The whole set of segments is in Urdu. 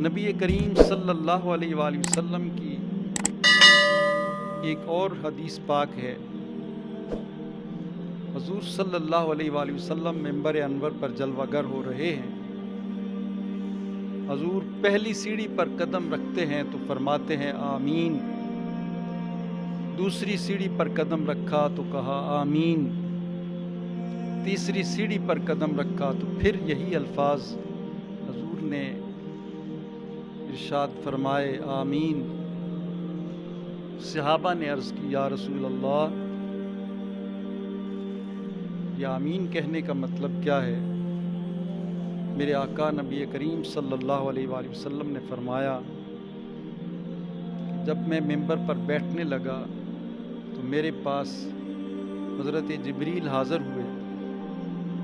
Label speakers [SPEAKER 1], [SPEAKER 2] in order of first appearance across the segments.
[SPEAKER 1] نبی کریم صلی اللہ علیہ وآلہ وسلم کی ایک اور حدیث پاک ہے۔ حضور صلی اللہ علیہ وآلہ وسلم منبر انور پر جلوہ گر ہو رہے ہیں۔ حضور پہلی سیڑھی پر قدم رکھتے ہیں تو فرماتے ہیں آمین، دوسری سیڑھی پر قدم رکھا تو کہا آمین، تیسری سیڑھی پر قدم رکھا تو پھر یہی الفاظ حضور نے ارشاد فرمائے آمین۔ صحابہ نے عرض کی یا رسول اللہ، یہ آمین کہنے کا مطلب کیا ہے؟ میرے آقا نبی کریم صلی اللہ علیہ وآلہ وسلم نے فرمایا کہ جب میں منبر پر بیٹھنے لگا تو میرے پاس حضرت جبریل حاضر ہوئے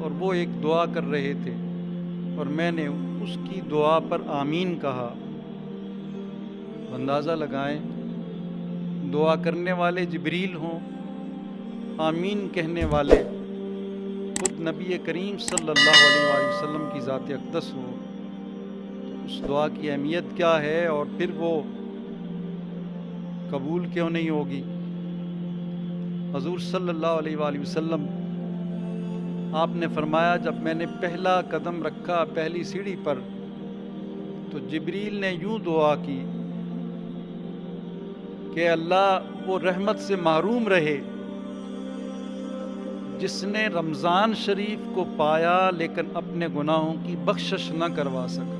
[SPEAKER 1] اور وہ ایک دعا کر رہے تھے اور میں نے اس کی دعا پر آمین کہا۔ اندازہ لگائیں، دعا کرنے والے جبریل ہوں، آمین کہنے والے خود نبی کریم صلی اللہ علیہ وآلہ وسلم کی ذات اقدس ہو، تو اس دعا کی اہمیت کیا ہے اور پھر وہ قبول کیوں نہیں ہوگی؟ حضور صلی اللہ علیہ وآلہ وسلم آپ نے فرمایا جب میں نے پہلا قدم رکھا پہلی سیڑھی پر تو جبریل نے یوں دعا کی کہ اللہ وہ رحمت سے محروم رہے جس نے رمضان شریف کو پایا لیکن اپنے گناہوں کی بخشش نہ کروا سکا۔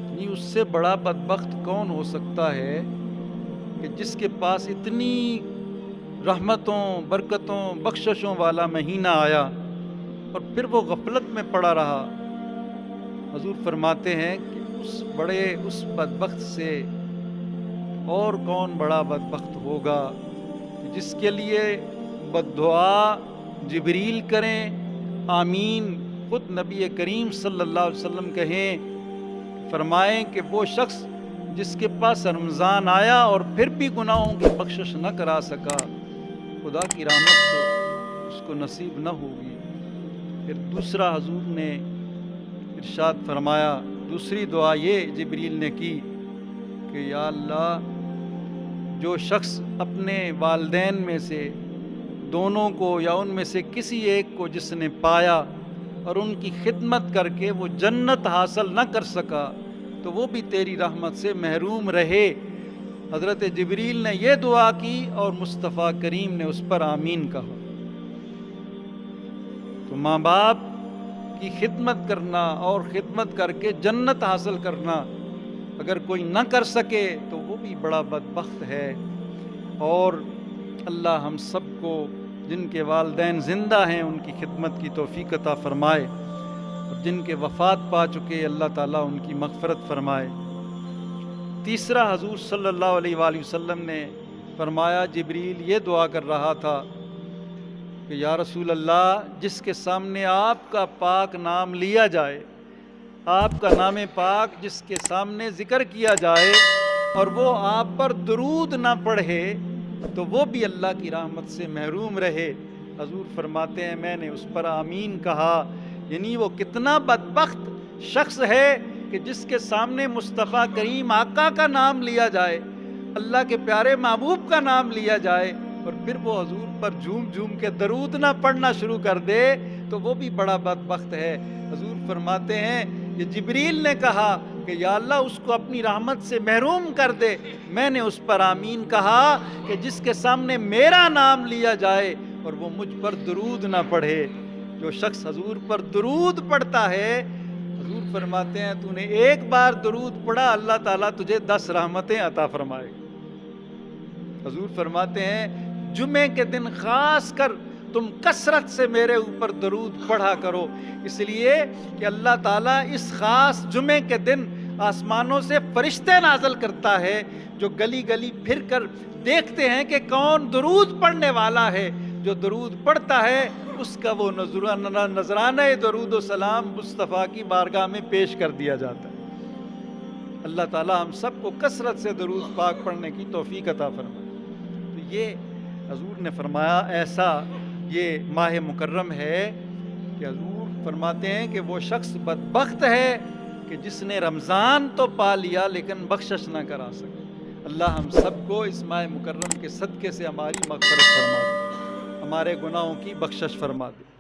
[SPEAKER 1] یعنی اس سے بڑا بدبخت کون ہو سکتا ہے کہ جس کے پاس اتنی رحمتوں، برکتوں، بخششوں والا مہینہ آیا اور پھر وہ غفلت میں پڑا رہا۔ حضور فرماتے ہیں کہ اس بدبخت سے اور کون بڑا بدبخت ہوگا جس کے لیے بددعا جبریل کریں، آمین خود نبی کریم صلی اللہ علیہ وسلم کہیں، فرمائیں کہ وہ شخص جس کے پاس رمضان آیا اور پھر بھی گناہوں کی بخشش نہ کرا سکا، خدا کی رحمت تو اس کو نصیب نہ ہوگی۔ پھر دوسرا حضور نے ارشاد فرمایا، دوسری دعا یہ جبریل نے کی کہ یا اللہ جو شخص اپنے والدین میں سے دونوں کو یا ان میں سے کسی ایک کو جس نے پایا اور ان کی خدمت کر کے وہ جنت حاصل نہ کر سکا تو وہ بھی تیری رحمت سے محروم رہے۔ حضرت جبریل نے یہ دعا کی اور مصطفیٰ کریم نے اس پر آمین کہا۔ تو ماں باپ کی خدمت کرنا اور خدمت کر کے جنت حاصل کرنا اگر کوئی نہ کر سکے تو وہ بھی بڑا بدبخت ہے۔ اور اللہ ہم سب کو جن کے والدین زندہ ہیں ان کی خدمت کی توفیق عطا فرمائے، اور جن کے وفات پا چکے اللہ تعالیٰ ان کی مغفرت فرمائے۔ تیسرا حضور صلی اللہ علیہ وآلہ وسلم نے فرمایا، جبریل یہ دعا کر رہا تھا کہ یا رسول اللہ جس کے سامنے آپ کا پاک نام لیا جائے، آپ کا نام پاک جس کے سامنے ذکر کیا جائے اور وہ آپ پر درود نہ پڑھے تو وہ بھی اللہ کی رحمت سے محروم رہے۔ حضور فرماتے ہیں میں نے اس پر آمین کہا۔ یعنی وہ کتنا بدبخت شخص ہے کہ جس کے سامنے مصطفیٰ کریم آقا کا نام لیا جائے، اللہ کے پیارے محبوب کا نام لیا جائے اور پھر وہ حضور پر جھوم جھوم کے درود نہ پڑھنا شروع کر دے تو وہ بھی بڑا بدبخت ہے۔ حضور فرماتے ہیں یہ جبریل نے کہا کہ یا اللہ اس کو اپنی رحمت سے محروم کر دے۔ میں نے اس پر آمین کہا کہ جس کے سامنے میرا نام لیا جائے اور وہ مجھ پر درود نہ پڑھے۔ جو شخص حضور پر درود پڑھتا ہے، حضور فرماتے ہیں تو نے ایک بار درود پڑھا اللہ تعالیٰ تجھے 10 رحمتیں عطا فرمائے۔ حضور فرماتے ہیں جمعے کے دن خاص کر تم کثرت سے میرے اوپر درود پڑھا کرو، اس لیے کہ اللہ تعالیٰ اس خاص جمعے کے دن آسمانوں سے فرشتے نازل کرتا ہے جو گلی گلی پھر کر دیکھتے ہیں کہ کون درود پڑھنے والا ہے۔ جو درود پڑھتا ہے اس کا وہ نذرانہ درود و سلام مصطفیٰ کی بارگاہ میں پیش کر دیا جاتا ہے۔ اللہ تعالیٰ ہم سب کو کثرت سے درود پاک پڑھنے کی توفیق عطا فرمائے۔ تو یہ حضور نے فرمایا ایسا یہ ماہ مکرم ہے کہ حضور فرماتے ہیں کہ وہ شخص بدبخت ہے کہ جس نے رمضان تو پا لیا لیکن بخشش نہ کرا سکے۔ اللہ ہم سب کو اس ماہ مکرم کے صدقے سے ہماری مغفرت فرما دے، ہمارے گناہوں کی بخشش فرما دے۔